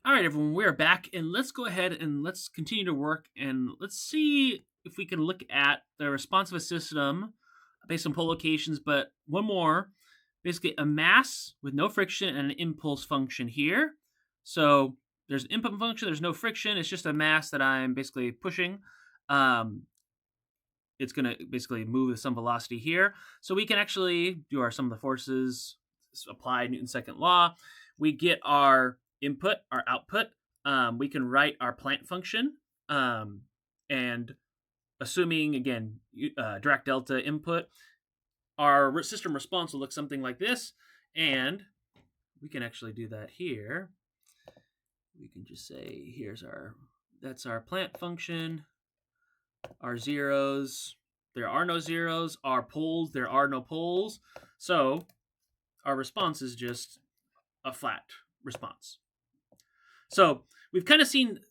All right, everyone, we are back, and let's go ahead and let's continue to work, and let's see if we can look at the response of a system based on pole locations. But one more, basically a mass with no friction and an impulse function here. So there's an input function, there's no friction, it's just a mass that I'm basically pushing. Um, it's going to basically move with some velocity here. So we can actually do our sum of the forces, apply Newton's second law. We get our input, our output. We can write our Planck function. And assuming, again, Dirac delta input, our system response will look something like this. And we can actually do that here. We can just say, that's our Planck function. Our zeros, there are no zeros. Our poles, there are no poles. So our response is just a flat response. So we've kind of seen,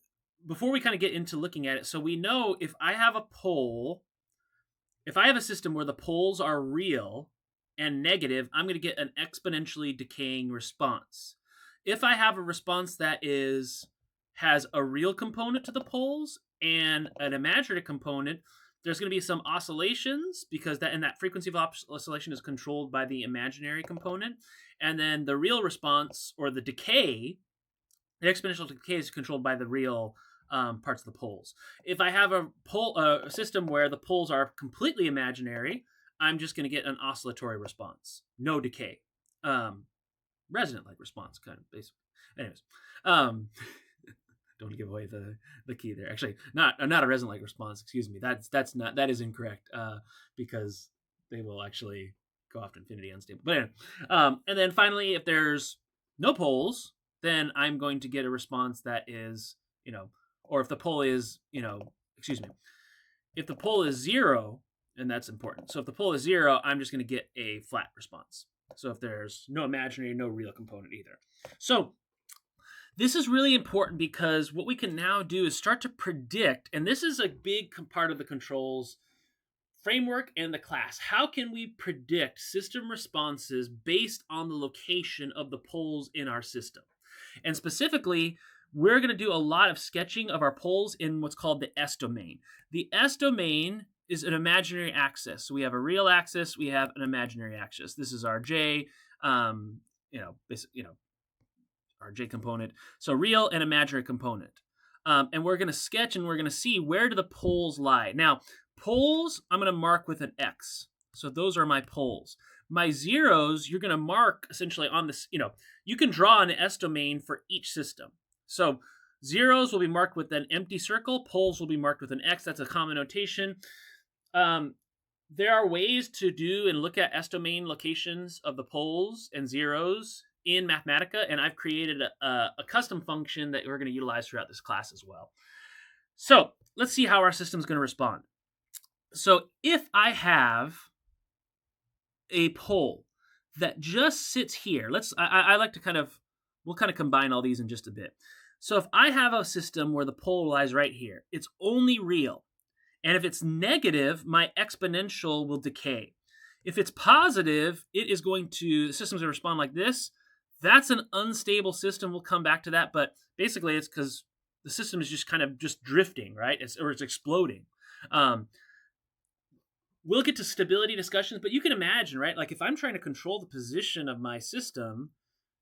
before we kind of get into looking at it, so we know if I have a pole, if I have a system where the poles are real and negative, I'm going to get an exponentially decaying response. If I have a response that has a real component to the poles and an imaginary component, there's going to be some oscillations because that frequency of oscillation is controlled by the imaginary component. And then the real response, or the decay, the exponential decay, is controlled by the real parts of the poles. If I have a system where the poles are completely imaginary, I'm just going to get an oscillatory response, no decay, resonant-like response, kind of basically. Anyways, don't give away the key there. Actually, not a resonant-like response. Excuse me. That is incorrect because they will actually go off to infinity unstable. But anyway, and then finally, if there's no poles, then I'm going to get a response that is, or if the pole is, if the pole is 0, and that's important. So if the pole is 0, I'm just going to get a flat response. So if there's no imaginary, no real component either. So this is really important because what we can now do is start to predict, and this is a big part of the controls framework and the class. How can we predict system responses based on the location of the poles in our system? And specifically, we're going to do a lot of sketching of our poles in what's called the S domain. The S domain is an imaginary axis. So we have a real axis, we have an imaginary axis. This is our J, our J component. So real and imaginary component. And we're going to sketch and we're going to see where do the poles lie. Now, poles, I'm going to mark with an X. So those are my poles. My zeros, you're going to mark essentially on this, you can draw an S domain for each system. So zeros will be marked with an empty circle. Poles will be marked with an X. That's a common notation. There are ways to do and look at S domain locations of the poles and zeros in Mathematica, and I've created a custom function that we're going to utilize throughout this class as well. So let's see how our system is going to respond. So if I have a pole that just sits here, I like to we'll kind of combine all these in just a bit. So if I have a system where the pole lies right here, it's only real. And if it's negative, my exponential will decay. If it's positive, the system's going to respond like this. That's an unstable system. We'll come back to that. But basically, it's because the system is just kind of just drifting, right? It's exploding. We'll get to stability discussions, but you can imagine, right? Like if I'm trying to control the position of my system,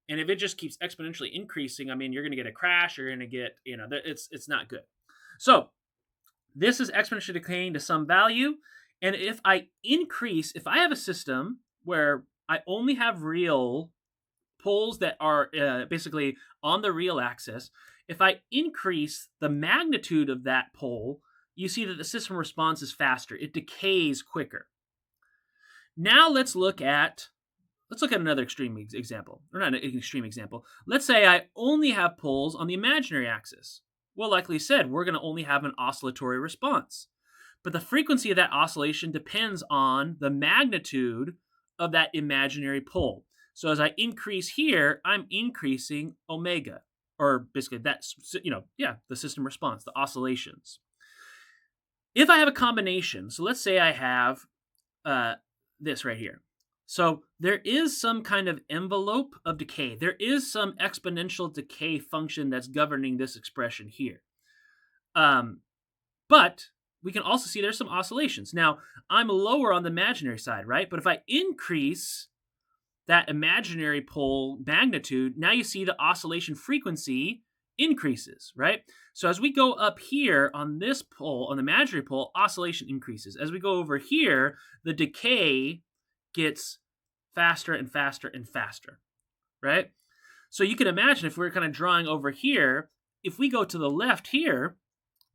and if it just keeps exponentially increasing, I mean, you're going to get a crash. You're going to get, it's not good. So this is exponentially decaying to some value. And if I have a system where I only have real poles that are basically on the real axis, if I increase the magnitude of that pole, you see that the system response is faster. It decays quicker. Now let's look at another extreme example, or not an extreme example. Let's say I only have poles on the imaginary axis. Well, like we said, we're going to only have an oscillatory response. But the frequency of that oscillation depends on the magnitude of that imaginary pole. So as I increase here, I'm increasing omega, or basically that's, the system response, the oscillations. If I have a combination, so let's say I have this right here. So there is some kind of envelope of decay. There is some exponential decay function that's governing this expression here. But we can also see there's some oscillations. Now, I'm lower on the imaginary side, right? But if I increase that imaginary pole magnitude, now you see the oscillation frequency increases, right? So as we go up here on this pole, on the imaginary pole, oscillation increases. As we go over here, the decay gets faster and faster and faster, right? So you can imagine if we're kind of drawing over here, if we go to the left here,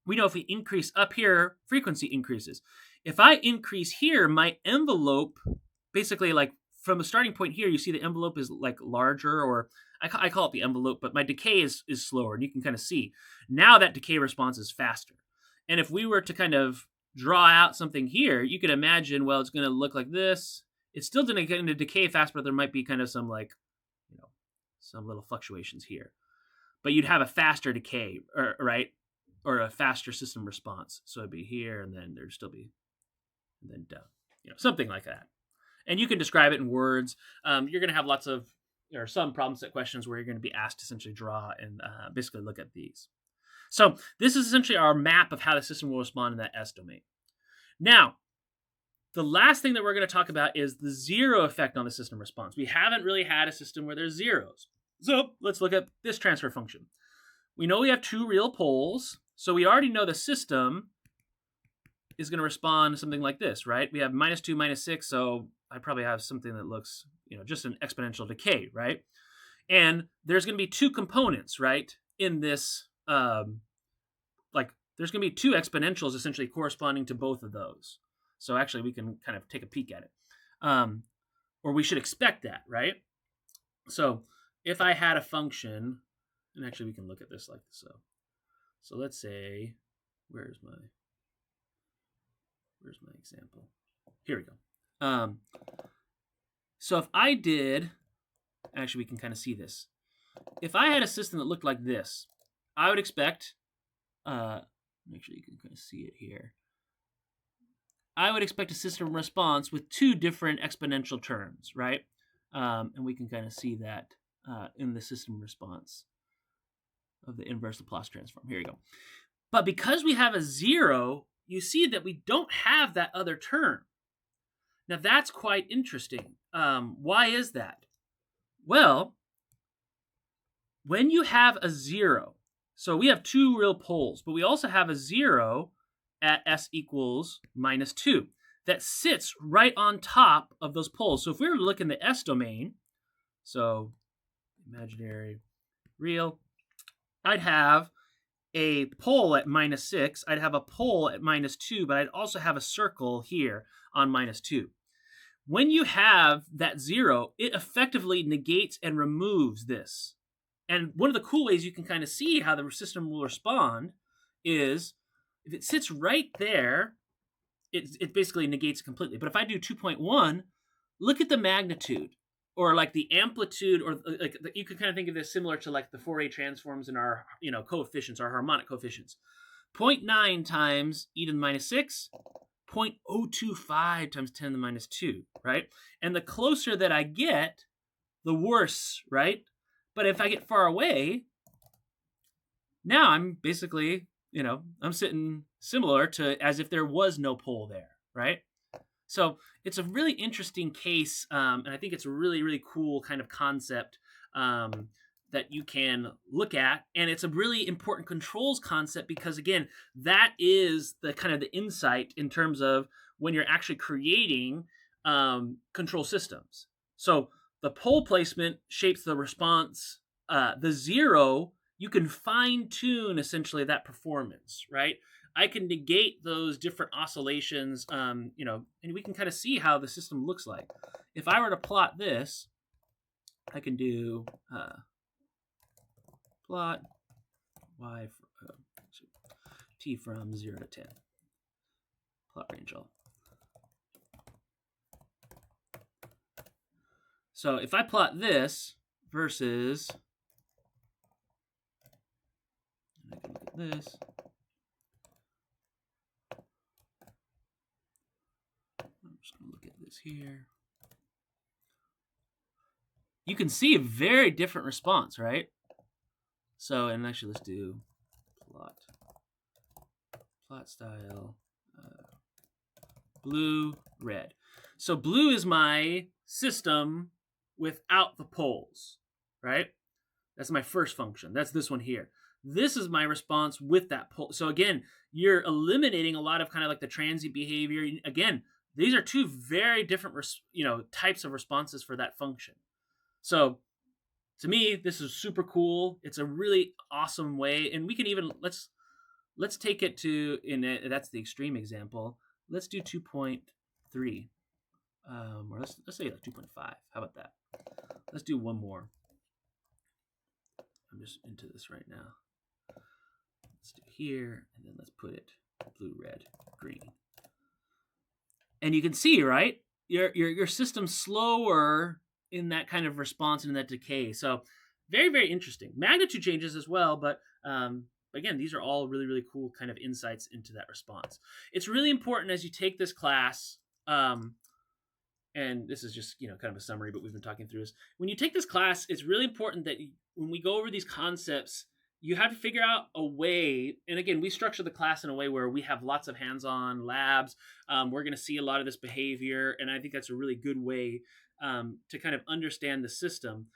we know if we increase up here, frequency increases. If I increase here, my envelope, basically like from the starting point here, you see the envelope is like larger, or I call it the envelope, but my decay is slower, and you can kind of see. Now that decay response is faster. And if we were to kind of draw out something here, you could imagine, well, it's going to look like this. It's still going to get into decay fast, but there might be kind of some like, some little fluctuations here. But you'd have a faster decay, right? Or a faster system response. So it'd be here, and then there'd still be, and then down, something like that. And you can describe it in words. You're going to have there are some problem set questions where you're going to be asked to essentially draw and basically look at these. So this is essentially our map of how the system will respond in that S domain. Now, the last thing that we're going to talk about is the zero effect on the system response. We haven't really had a system where there's zeros. So let's look at this transfer function. We know we have two real poles, so we already know the system is going to respond to something like this, right? We have -2, -6, so I probably have something that looks, just an exponential decay, right? And there's going to be two components, right, in this, there's going to be two exponentials essentially corresponding to both of those. So actually we can kind of take a peek at it. Or we should expect that, right? So if I had a function, and actually we can look at this like so. So let's say, where's my example? Here we go. So if I did, actually we can kind of see this. If I had a system that looked like this, I would expect, make sure you can kind of see it here. I would expect a system response with two different exponential terms, right? And we can kind of see that in the system response of the inverse Laplace transform. Here we go. But because we have a zero, you see that we don't have that other term. Now that's quite interesting. Why is that? Well, when you have a zero, so we have two real poles, but we also have a zero at s equals -2 that sits right on top of those poles. So if we were to look in the S domain, so imaginary, real, I'd have a pole at -6, I'd have a pole at -2, but I'd also have a circle here on -2. When you have that zero, it effectively negates and removes this. And one of the cool ways you can kind of see how the system will respond is if it sits right there, it basically negates it completely. But if I do 2.1, look at the magnitude, or like the amplitude, or like you could kind of think of this similar to like the Fourier transforms in our coefficients, our harmonic coefficients. 0.9 times e to the -6, 0.025 times 10 to the -2, right? And the closer that I get, the worse, right? But if I get far away, now I'm basically, I'm sitting similar to as if there was no pole there, right? So it's a really interesting case, and I think it's a really, really cool kind of concept that you can look at. And it's a really important controls concept because, again, that is the kind of the insight in terms of when you're actually creating control systems. So the pole placement shapes the response. The zero, you can fine-tune essentially that performance, right? I can negate those different oscillations, and we can kind of see how the system looks like. If I were to plot this, I can do plot y t from 0 to 10. Plot range all. So if I plot this versus, I can look at this. I'm just going to look at this here. you can see a very different response, right? So, and actually let's do plot style, blue, red. So blue is my system without the poles, right? That's my first function. That's this one here. This is my response with that pole. So again, you're eliminating a lot of kind of like the transient behavior. Again, these are two very different, types of responses for that function. So to me, this is super cool. It's a really awesome way, and we can even let's take it to that's the extreme example. Let's do 2.3, or let's say like 2.5. How about that? Let's do one more. I'm just into this right now. Let's do here, and then let's put it blue, red, green. And you can see, right? Your system's slower in that kind of response and in that decay. So very, very interesting. Magnitude changes as well, but again, these are all really, really cool kind of insights into that response. It's really important as you take this class, and this is just kind of a summary, but we've been talking through this. When you take this class, it's really important that when we go over these concepts, you have to figure out a way. And again, we structure the class in a way where we have lots of hands-on labs. We're going to see a lot of this behavior, and I think that's a really good way to kind of understand the system.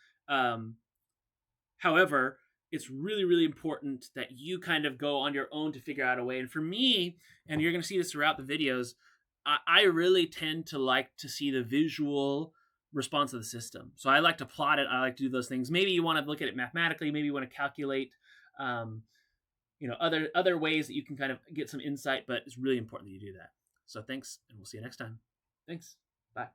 However, it's really, really important that you kind of go on your own to figure out a way. And for me, and you're going to see this throughout the videos, I really tend to like to see the visual response of the system. So I like to plot it. I like to do those things. Maybe you want to look at it mathematically. Maybe you want to calculate, other ways that you can kind of get some insight. But it's really important that you do that. So thanks, and we'll see you next time. Thanks. Bye.